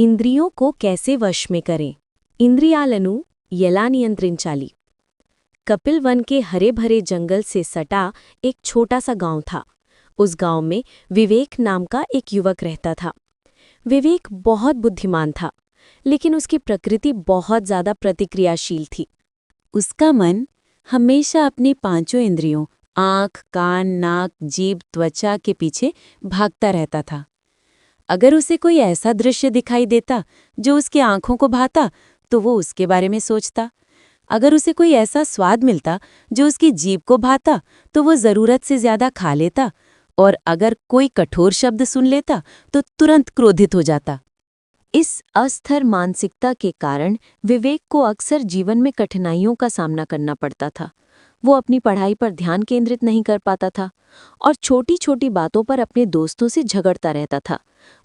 ఇంద్రియోं को कैसे वश में करें इंद्रियाలను ఎలా नियंत्रिంచాలి कपिल वन के हरे भरे जंगल से सटा एक छोटा सा गांव था। उस गांव में विवेक नाम का एक युवक रहता था। विवेक बहुत बुद्धिमान था, लेकिन उसकी प्रकृति बहुत ज्यादा प्रतिक्रियाशील थी। उसका मन हमेशा अपनी पांचों इंद्रियों आंख, कान, नाक, जीभ, त्वचा के पीछे भागता रहता था। अगर उसे कोई ऐसा दृश्य दिखाई देता जो उसकी आंखों को भाता तो वो उसके बारे में सोचता। अगर उसे कोई ऐसा स्वाद मिलता जो उसकी जीभ को भाता तो वो जरूरत से ज्यादा खा लेता, और अगर कोई कठोर शब्द सुन लेता तो तुरंत क्रोधित हो जाता। इस अस्थिर मानसिकता के कारण विवेक को अक्सर जीवन में कठिनाइयों का सामना करना पड़ता था। वो अपनी पढ़ाई पर ध्यान केंद्रित नहीं कर पाता था और छोटी छोटी बातों पर अपने दोस्तों से झगड़ता रहता था।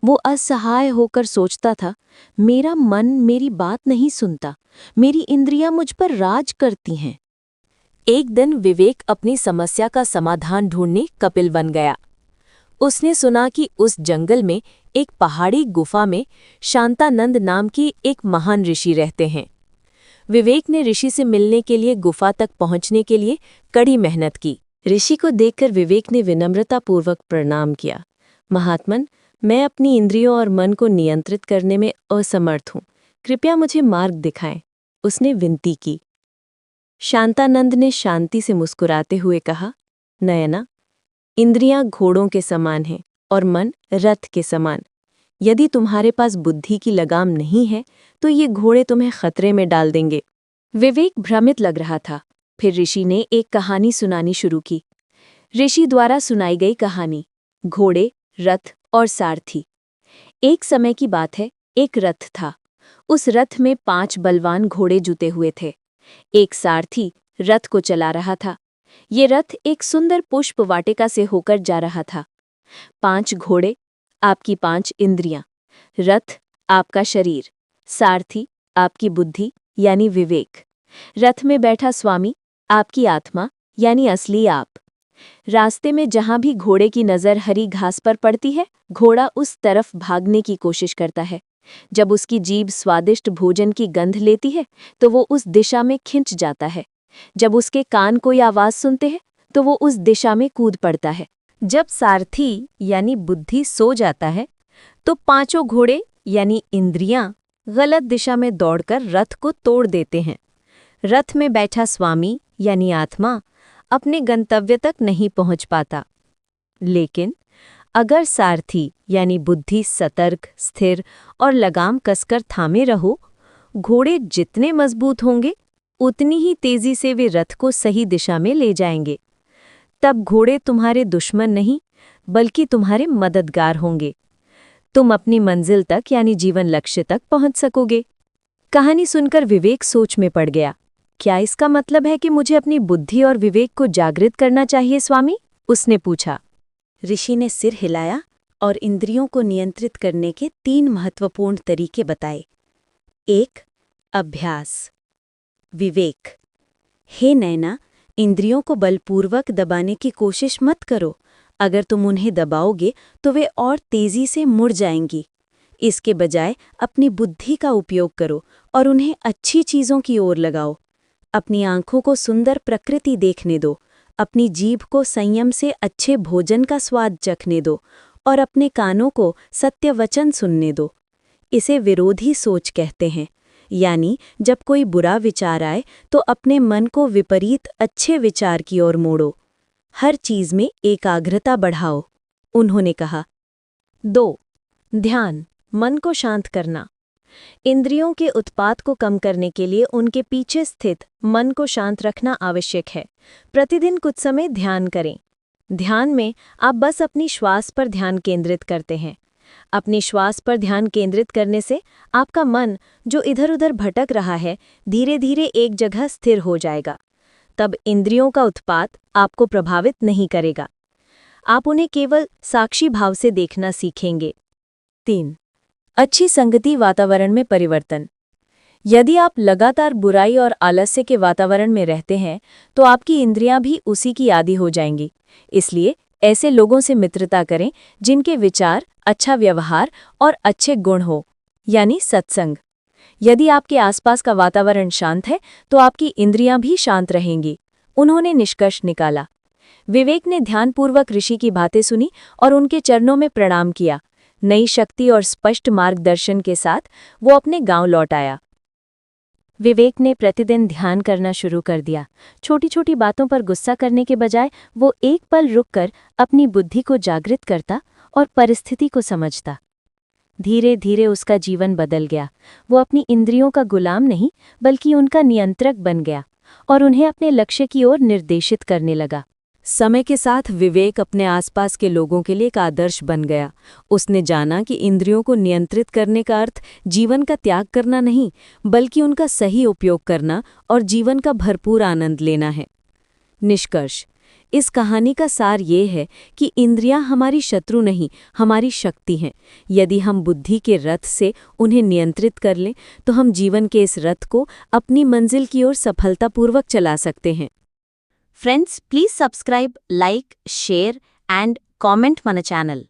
वो असहाय होकर सोचता था, मेरा मन मेरी बात नहीं सुनता, मेरी इंद्रियां मुझ पर राज करती हैं। एक दिन विवेक अपनी समस्या का समाधान ढूंढने कपिल वन गया। उसने सुना कि उस जंगल में एक पहाड़ी गुफा में शांतानंद नाम की एक महान ऋषि रहते हैं। विवेक ने ऋषि से मिलने के लिए गुफा तक पहुंचने के लिए कड़ी मेहनत की। ऋषि को देखकर विवेक ने विनम्रतापूर्वक प्रणाम किया। महात्मन, मैं अपनी इंद्रियों और मन को नियंत्रित करने में असमर्थ हूँ, कृपया मुझे मार्ग दिखाएं, उसने विनती की। शांतानंद ने शांति से मुस्कुराते हुए कहा, नयना, इंद्रियां घोड़ों के समान हैं और मन रथ के समान। यदि तुम्हारे पास बुद्धि की लगाम नहीं है तो ये घोड़े तुम्हें खतरे में डाल देंगे। विवेक भ्रमित लग रहा था। फिर ऋषि ने एक कहानी सुनानी शुरू की। ऋषि द्वारा सुनाई गई कहानी, घोड़े, रथ और सारथी। एक समय की बात है, एक रथ था। उस रथ में 5 बलवान घोड़े जुटे हुए थे। एक सारथी रथ को चला रहा था। ये रथ एक सुंदर पुष्प वाटिका से होकर जा रहा था। 5 घोड़े, आपकी 5 इंद्रियां, रथ आपका शरीर, सारथी आपकी बुद्धि यानी विवेक, रथ में बैठा स्वामी आपकी आत्मा यानी असली आप। रास्ते में जहां भी घोड़े की नज़र हरी घास पर पड़ती है, घोड़ा उस तरफ भागने की कोशिश करता है। जब उसकी जीभ स्वादिष्ट भोजन की गंध लेती है तो वो उस दिशा में खिंच जाता है। जब उसके कान कोई आवाज सुनते हैं तो वो उस दिशा में कूद पड़ता है। जब सारथी यानी बुद्धि सो जाता है तो 5 घोड़े यानी इंद्रियां गलत दिशा में दौड़कर रथ को तोड़ देते हैं। रथ में बैठा स्वामी यानी आत्मा अपने गंतव्य तक नहीं पहुंच पाता। लेकिन अगर सारथी यानी बुद्धि सतर्क, स्थिर और लगाम कसकर थामे रहो, घोड़े जितने मजबूत होंगे उतनी ही तेजी से वे रथ को सही दिशा में ले जाएंगे। तब घोड़े तुम्हारे दुश्मन नहीं बल्कि तुम्हारे मददगार होंगे। तुम अपनी मंजिल तक यानी जीवन लक्ष्य तक पहुंच सकोगे। कहानी सुनकर विवेक सोच में पड़ गया। क्या इसका मतलब है कि मुझे अपनी बुद्धि और विवेक को जागृत करना चाहिए स्वामी? उसने पूछा। ऋषि ने सिर हिलाया और इंद्रियों को नियंत्रित करने के 3 महत्वपूर्ण तरीके बताए। 1. अभ्यास। विवेक, हे नैना, इंद्रियों को बलपूर्वक दबाने की कोशिश मत करो। अगर तुम उन्हें दबाओगे तो वे और तेजी से मुड़ जाएंगी। इसके बजाय अपनी बुद्धि का उपयोग करो और उन्हें अच्छी चीज़ों की ओर लगाओ। अपनी आंखों को सुंदर प्रकृति देखने दो, अपनी जीभ को संयम से अच्छे भोजन का स्वाद चखने दो और अपने कानों को सत्य वचन सुनने दो। इसे विरोधी सोच कहते हैं, यानी जब कोई बुरा विचार आए तो अपने मन को विपरीत अच्छे विचार की ओर मोड़ो। हर चीज में एकाग्रता बढ़ाओ, उन्होंने कहा। 2. ध्यान, मन को शांत करना। इंद्रियों के उत्पात को कम करने के लिए उनके पीछे स्थित मन को शांत रखना आवश्यक है। प्रतिदिन कुछ समय ध्यान करें। ध्यान में आप बस अपनी श्वास पर ध्यान केंद्रित करते हैं। अपनी श्वास पर ध्यान केंद्रित करने से आपका मन जो इधर-उधर भटक रहा है, धीरे धीरे एक जगह स्थिर हो जाएगा। तब इंद्रियों का उत्पात आपको प्रभावित नहीं करेगा। आप उन्हें केवल साक्षी भाव से देखना सीखेंगे। 3. अच्छी संगति वातावरण में परिवर्तन। यदि आप लगातार बुराई और आलस्य के वातावरण में रहते हैं तो आपकी इंद्रियां भी उसी की आदी हो जाएंगी। इसलिए ऐसे लोगों से मित्रता करें जिनके विचार, अच्छा व्यवहार और अच्छे गुण हो। यानी सत्संग। यदि आपके आसपास का वातावरण शांत है तो आपकी इंद्रियां भी शांत रहेंगी। उन्होंने निष्कर्ष निकाला। विवेक ने ध्यानपूर्वक ऋषि की बातें सुनी और उनके चरणों में प्रणाम किया। नई शक्ति और स्पष्ट मार्गदर्शन के साथ वो अपने गांव लौट आया। विवेक ने प्रतिदिन ध्यान करना शुरू कर दिया। छोटी छोटी बातों पर गुस्सा करने के बजाय वो एक पल रुककर अपनी बुद्धि को जागृत करता और परिस्थिति को समझता। धीरे धीरे उसका जीवन बदल गया। वो अपनी इंद्रियों का गुलाम नहीं बल्कि उनका नियंत्रक बन गया और उन्हें अपने लक्ष्य की ओर निर्देशित करने लगा। समय के साथ विवेक अपने आसपास के लोगों के लिए एक आदर्श बन गया। उसने जाना कि इंद्रियों को नियंत्रित करने का अर्थ जीवन का त्याग करना नहीं, बल्कि उनका सही उपयोग करना और जीवन का भरपूर आनंद लेना है। निष्कर्ष: इस कहानी का सार ये है कि इंद्रियां हमारी शत्रु नहीं, हमारी शक्ति हैं। यदि हम बुद्धि के रथ से उन्हें नियंत्रित कर लें तो हम जीवन के इस रथ को अपनी मंजिल की ओर सफलतापूर्वक चला सकते हैं। Friends, please subscribe, like, share and comment మన ఛానల్.